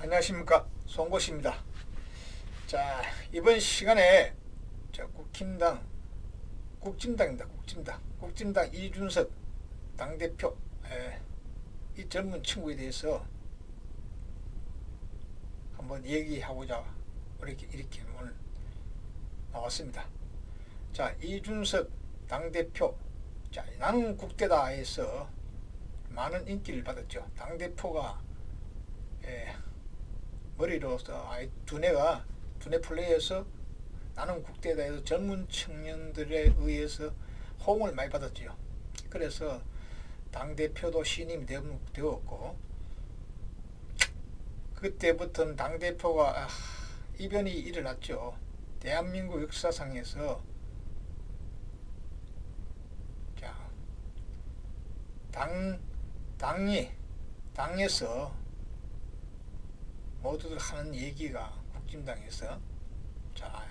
안녕하십니까, 송곳입니다. 자, 이번 시간에 국진당 이준석 당대표, 이 젊은 친구에 대해서 한번 얘기하고자 이렇게 오늘 나왔습니다. 자, 이준석 당대표, 자, 나는 국대다에서 많은 인기를 받았죠. 당대표가 머리로서 두뇌 플레이에서 나는 국대다에서 젊은 청년들에 의해서 호응을 많이 받았죠. 그래서 당대표도 신임이 되었고, 그때부터는 당대표가 이변이 일어났죠. 대한민국 역사상에서 자, 당에서 모두들 하는 얘기가 국진당에서 자,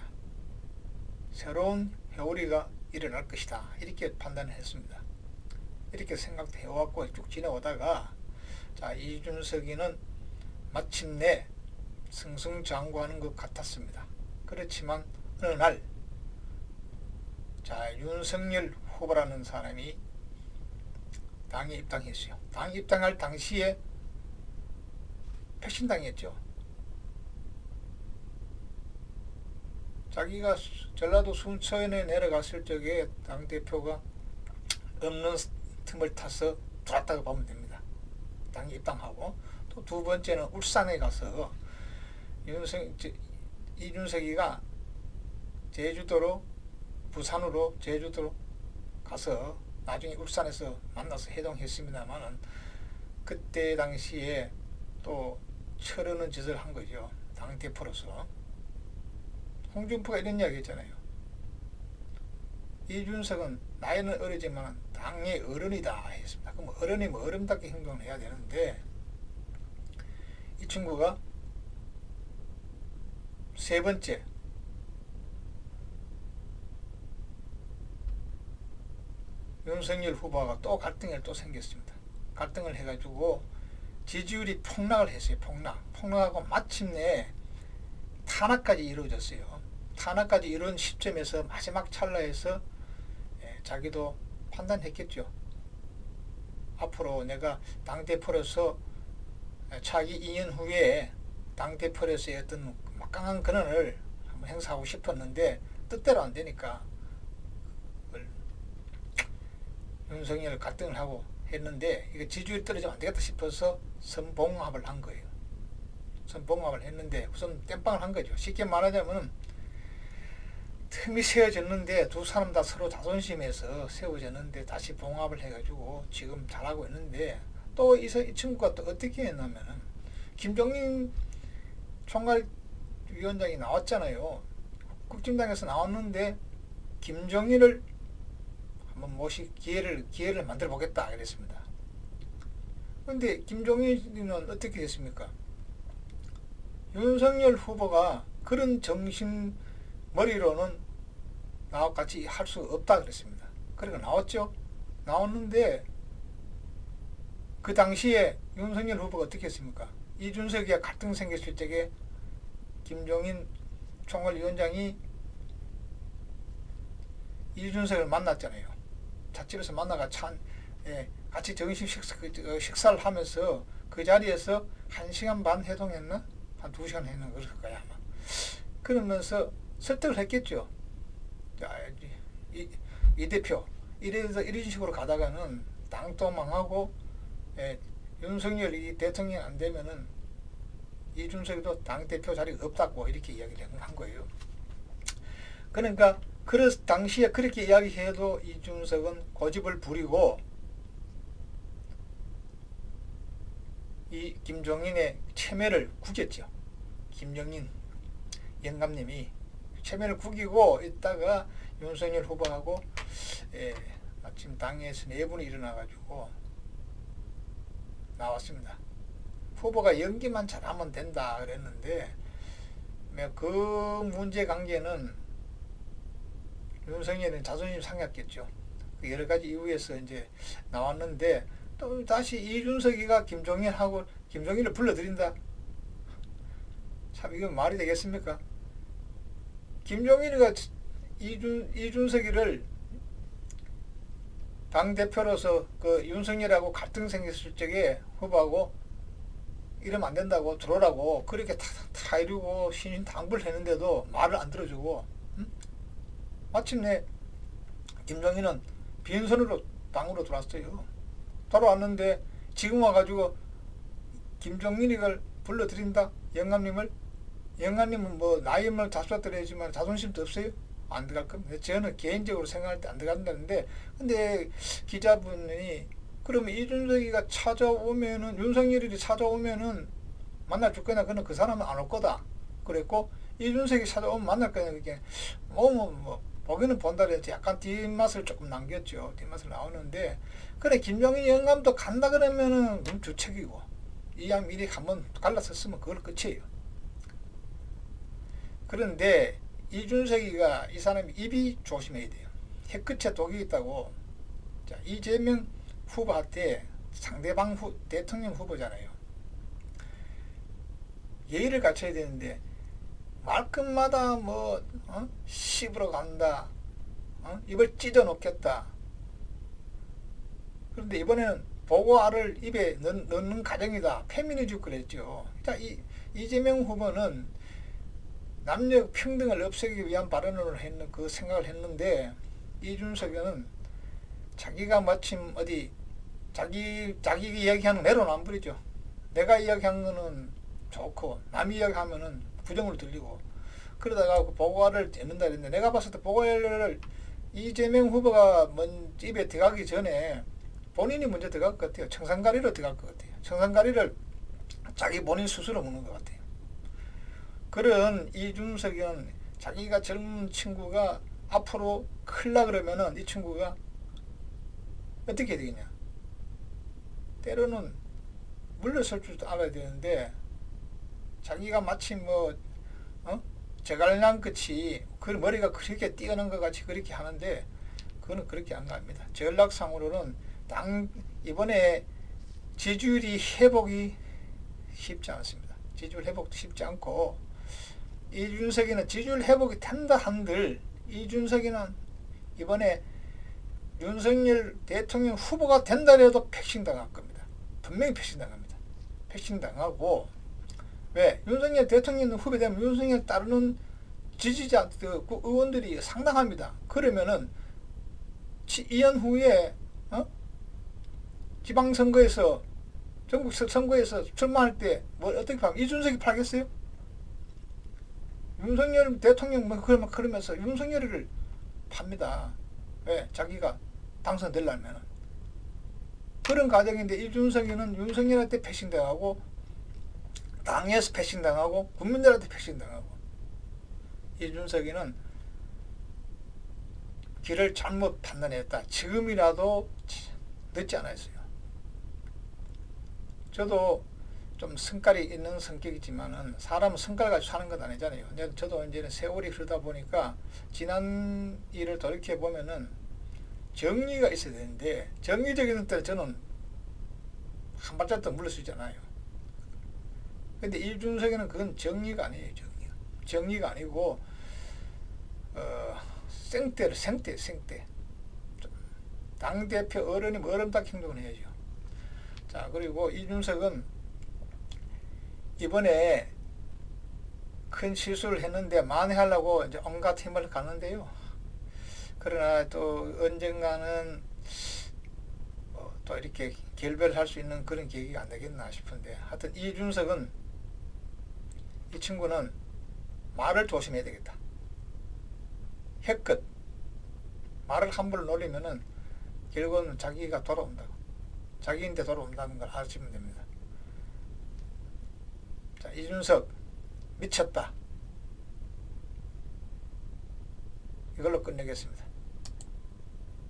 새로운 회오리가 일어날 것이다, 이렇게 판단을 했습니다. 이렇게 생각도 해왔고 쭉 지내오다가 자, 이준석이는 마침내 승승장구하는 것 같았습니다. 그렇지만 어느 날 자, 윤석열 후보라는 사람이 당에 입당했어요. 당 입당할 당시에 패신당했죠. 자기가 전라도 순천에 내려갔을 적에 당대표가 없는 틈을 타서 들어왔다고 보면 됩니다. 당에 입당하고, 또 두 번째는 울산에 가서 이준석이가 제주도로 가서 나중에 울산에서 만나서 회동했습니다만은, 그때 당시에 또 철없는 짓을 한 거죠. 당대표로서. 홍준표가 이런 이야기 했잖아요. 이준석은 나이는 어리지만 당의 어른이다 했습니다. 그럼 어른이 어른답게 행동을 해야 되는데, 이 친구가 세 번째 윤석열 후보가 또 갈등이 생겼습니다. 갈등을 해가지고 지지율이 폭락을 했어요. 폭락하고 마침내 탄압까지 이루어졌어요. 탄압까지 이룬 시점에서 마지막 찰나에서 자기도 판단했겠죠. 앞으로 내가 당대표로서 차기 2년 후에 당대표로서의 어떤 막강한 권한을 한번 행사하고 싶었는데 뜻대로 안 되니까 윤석열 갈등을 하고 했는데, 이거 지지율이 떨어지면 안 되겠다 싶어서 선봉합을 한 거예요. 선봉합을 했는데 우선 땜빵을 한 거죠. 쉽게 말하자면 틈이 세워졌는데 두 사람 다 서로 자존심에서 세워졌는데 다시 봉합을 해가지고 지금 잘하고 있는데, 또 이 친구가 또 어떻게 했냐면은 김종인 총괄위원장이 나왔잖아요. 국진당에서 나왔는데 김종인을 한번 모실 기회를 만들어 보겠다 그랬습니다. 그런데 김종인은 어떻게 됐습니까? 윤석열 후보가 그런 정신 머리로는 나와 같이 할 수 없다 그랬습니다. 그러니까 나왔죠. 나왔는데 그 당시에 윤석열 후보가 어떻게 했습니까? 이준석이와 갈등 생겼을 적에 김종인 총괄위원장이 이준석을 만났잖아요. 찻집에서 만나가 같이 정식 식사를 하면서 그 자리에서 1시간 반 회동했나? 한 2시간 했나? 그럴 거야 아마. 그러면서 설득을 했겠죠. 이 대표 이런 식으로 가다가는 당도 망하고, 윤석열이 대통령 안 되면은 이준석도 당대표 자리가 없다고 이렇게 이야기를 한 거예요. 그러니까 그래서 당시에 그렇게 이야기해도 이준석은 고집을 부리고 이 김종인의 체면을 구겼죠. 김종인 영감님이 체면을 구기고 있다가 윤석열 후보하고 마침 당에서 내분이 일어나가지고 나왔습니다. 후보가 연기만 잘하면 된다 그랬는데, 그 문제 관계는 윤석열은 자존심 상했겠죠. 여러 가지 이유에서 이제 나왔는데, 또 다시 이준석이가 김종인을 불러들인다. 참 이건 말이 되겠습니까? 김종인이가 이준석이를 당대표로서 그 윤석열하고 갈등 생겼을 적에 후보하고 이러면 안 된다고 들어오라고 그렇게 다 이루고 신신당부를 했는데도 말을 안 들어주고, 응? 마침내 김종인은 빈손으로 당으로 들어왔어요. 돌아왔는데 지금 와가지고 김종인이 걸 불러들인다? 영감님을? 영감님은 뭐 나이를 자수하더라지만 자존심도 없어요? 안 들어갈 겁니다. 저는 개인적으로 생각할 때 안 들어간다는데, 근데 기자분이 그러면 이준석이가 찾아오면은, 윤석열이 찾아오면은 만날 줄 거냐? 그는 그 사람은 안 올 거다 그랬고, 이준석이 찾아오면 만날 거냐? 그게 뭐 보기는 본다 그랬지. 약간 뒷맛을 조금 남겼죠. 뒷맛을 나오는데, 그래 김종인 영감도 간다 그러면은 그럼 주책이고, 이왕 미리 한번 갈라섰으면 그걸 끝이에요. 그런데 이준석이가, 이 사람이 입이 조심해야 돼요. 혀끝에 독이 있다고. 자, 이재명 후보한테 상대방 대통령 후보잖아요. 예의를 갖춰야 되는데 말끝마다 뭐 씹으러 간다, 입을 찢어 놓겠다. 그런데 이번에는 보고알을 입에 넣는 가정이다, 페미니즘 그랬죠. 자, 이재명 후보는 남녀 평등을 없애기 위한 발언을 했는 그 생각을 했는데, 이준석은 자기가 마침 어디 자기 이야기하는 내로는 안 부리죠. 내가 이야기한 거는 좋고 남이 이야기하면은 부정으로 들리고, 그러다가 그 보고알을 떼는다 했는데, 내가 봤을 때 보고알을 이재명 후보가 입에 들어가기 전에 본인이 먼저 들어갈 것 같아요. 청산가리로 들어갈 것 같아요. 청산가리를 자기 본인 스스로 먹는 것 같아요. 그런 이준석은 자기가 젊은 친구가 앞으로 클라 그러면은 이 친구가 어떻게 해야 되겠냐? 때로는 물러설 줄도 알아야 되는데, 자기가 마치 제갈량 끝이 그 머리가 그렇게 뛰어난 것 같이 그렇게 하는데, 그거는 그렇게 안 갑니다. 전략상으로는 이번에 지지율이 회복이 쉽지 않습니다. 지지율 회복도 쉽지 않고, 이준석이는 지지율 회복이 된다 한들, 이준석이는 이번에 윤석열 대통령 후보가 된다 해도 패싱당할 겁니다. 분명히 패싱당합니다. 패싱당하고, 왜? 윤석열 대통령 후보 되면 윤석열 따르는 지지자, 그 의원들이 상당합니다. 그러면은 2년 후에 지방선거에서, 전국 선거에서 출마할 때 뭐 어떻게 팔면 이준석이 팔겠어요? 윤석열 대통령 그러면서 윤석열을 팝니다. 왜? 자기가 당선되려면. 그런 과정인데, 이준석이는 윤석열한테 패싱당하고, 당에서 패싱당하고, 국민들한테 패싱당하고, 이준석이는 길을 잘못 판단했다. 지금이라도 늦지 않았어요. 저도 좀 성깔이 있는 성격이지만은, 사람은 성깔 가지고 사는 건 아니잖아요. 저도 이제는 세월이 흐르다 보니까 지난 일을 돌이켜 보면은 정의가 있어야 되는데, 정의적인 때 저는 한 발짝 더 물러서잖아요. 근데 이준석이는 그건 정의가 아니에요. 정의가 아니고 생떼. 당대표 어른이 어른답게 행동을 해야죠. 자, 그리고 이준석은 이번에 큰 실수를 했는데 만회하려고 이제 온갖 힘을 가는데요. 그러나 또 언젠가는 또 이렇게 결별할 수 있는 그런 계기가 안 되겠나 싶은데, 하여튼 이준석은, 이 친구는 말을 조심해야 되겠다. 혀끝 말을 함부로 놀리면은 결국은 자기가 돌아온다고, 자기인데 돌아온다는 걸 아시면 됩니다. 자, 이준석 미쳤다. 이걸로 끝내겠습니다.